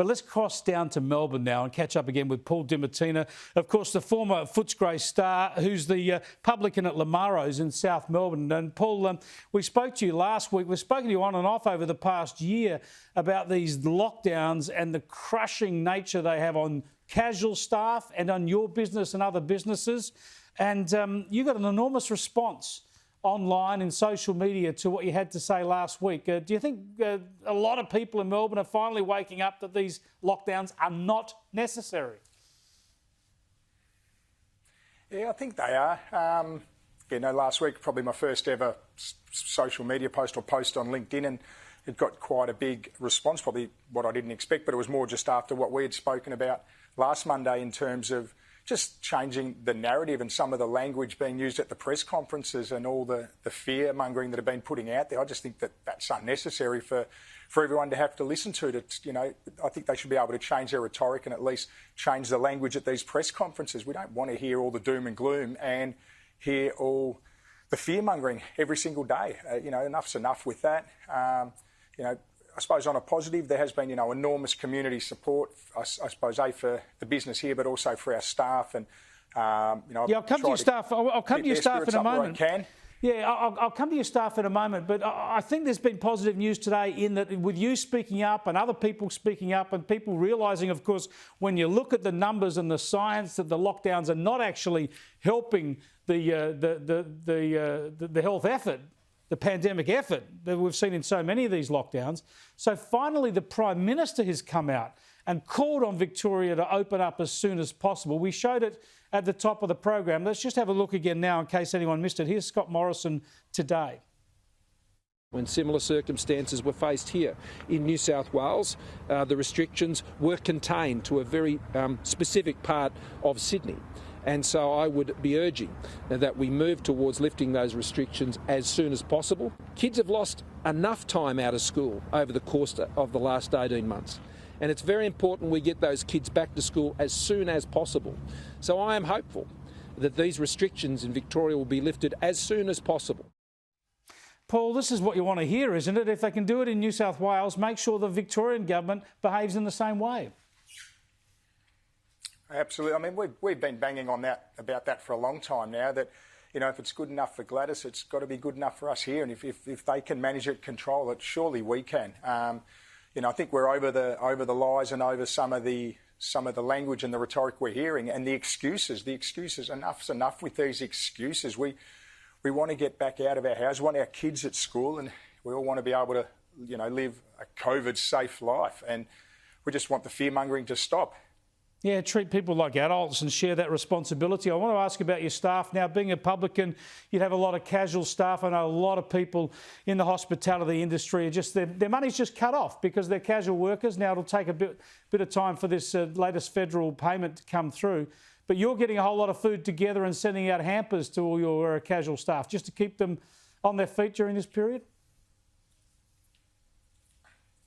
But let's cross down to Melbourne now and catch up again with Paul Dimattina, of course, the former Footscray star, who's the publican at Lamaro's in South Melbourne. And Paul, we spoke to you last week. We've spoken to you on and off over the past year about these lockdowns and the crushing nature they have on casual staff and on your business and other businesses. And you got an enormous response online and social media to what you had to say last week. Do you think a lot of people in Melbourne are finally waking up that these lockdowns are not necessary? Yeah, I think they are. Last week, probably my first ever social media post or post on LinkedIn, and it got quite a big response, probably what I didn't expect, but it was more just after what we had spoken about last Monday in terms of just changing the narrative and some of the language being used at the press conferences and all the fear-mongering that have been putting out there. I just think that that's unnecessary for everyone to have to listen to. I think they should be able to change their rhetoric and at least change the language at these press conferences. We don't want to hear all the doom and gloom and hear all the fear-mongering every single day. Enough's enough with that. I suppose on a positive, there has been, enormous community support, I suppose, for the business here, but also for our staff. And, I'll come to your staff. I'll come to your staff in a moment. Yeah, I'll come to your staff in a moment, but I think there's been positive news today in that with you speaking up and other people speaking up and people realising, of course, when you look at the numbers and the science that the lockdowns are not actually helping the health effort, the pandemic effort that we've seen in so many of these lockdowns. So finally, the Prime Minister has come out and called on Victoria to open up as soon as possible. We showed it at the top of the program. Let's just have a look again now in case anyone missed it. Here's Scott Morrison today. When similar circumstances were faced here in New South Wales, the restrictions were contained to a very specific part of Sydney. And so I would be urging that we move towards lifting those restrictions as soon as possible. Kids have lost enough time out of school over the course of the last 18 months. And it's very important we get those kids back to school as soon as possible. So I am hopeful that these restrictions in Victoria will be lifted as soon as possible. Paul, this is what you want to hear, isn't it? If they can do it in New South Wales, make sure the Victorian government behaves in the same way. Absolutely. I mean, we've been banging on about that for a long time now, that, if it's good enough for Gladys, it's got to be good enough for us here. And if they can manage it, control it, surely we can. I think we're over the lies and over some of the language and the rhetoric we're hearing and the excuses. Enough's enough with these excuses. We want to get back out of our house, we want our kids at school, and we all want to be able to, live a COVID-safe life. And we just want the fear-mongering to stop. Yeah, treat people like adults and share that responsibility. I want to ask about your staff now. Being a publican, you'd have a lot of casual staff. I know a lot of people in the hospitality industry are just their money's just cut off because they're casual workers. Now it'll take a bit of time for this latest federal payment to come through. But you're getting a whole lot of food together and sending out hampers to all your casual staff just to keep them on their feet during this period?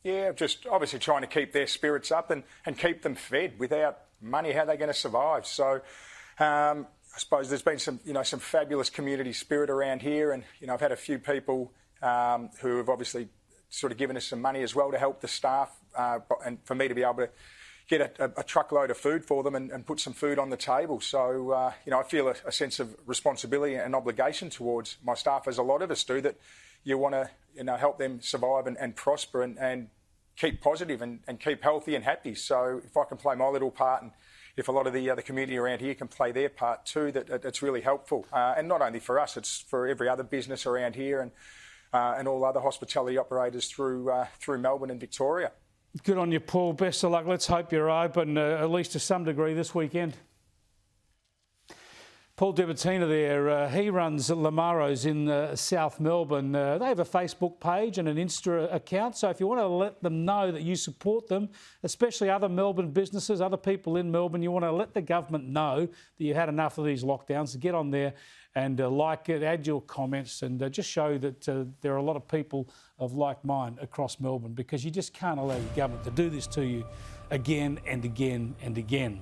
Yeah, just obviously trying to keep their spirits up and keep them fed. Without money, how are they going to survive? So I suppose there's been some fabulous community spirit around here, and I've had a few people who have obviously sort of given us some money as well to help the staff and for me to be able to get a truckload of food for them and put some food on the table. So I feel a sense of responsibility and obligation towards my staff, as a lot of us do, that you want to help them survive and prosper and keep positive and keep healthy and happy. So if I can play my little part, and if a lot of the community around here can play their part too, that's really helpful. And not only for us, it's for every other business around here and all other hospitality operators through Melbourne and Victoria. Good on you, Paul. Best of luck. Let's hope you're open, at least to some degree, this weekend. Paul Dimattina there, he runs Lamaro's in South Melbourne. They have a Facebook page and an Insta account, so if you want to let them know that you support them, especially other Melbourne businesses, other people in Melbourne, you want to let the government know that you've had enough of these lockdowns. Get on there and like it, add your comments, and just show that there are a lot of people of like mind across Melbourne, because you just can't allow your government to do this to you again and again and again.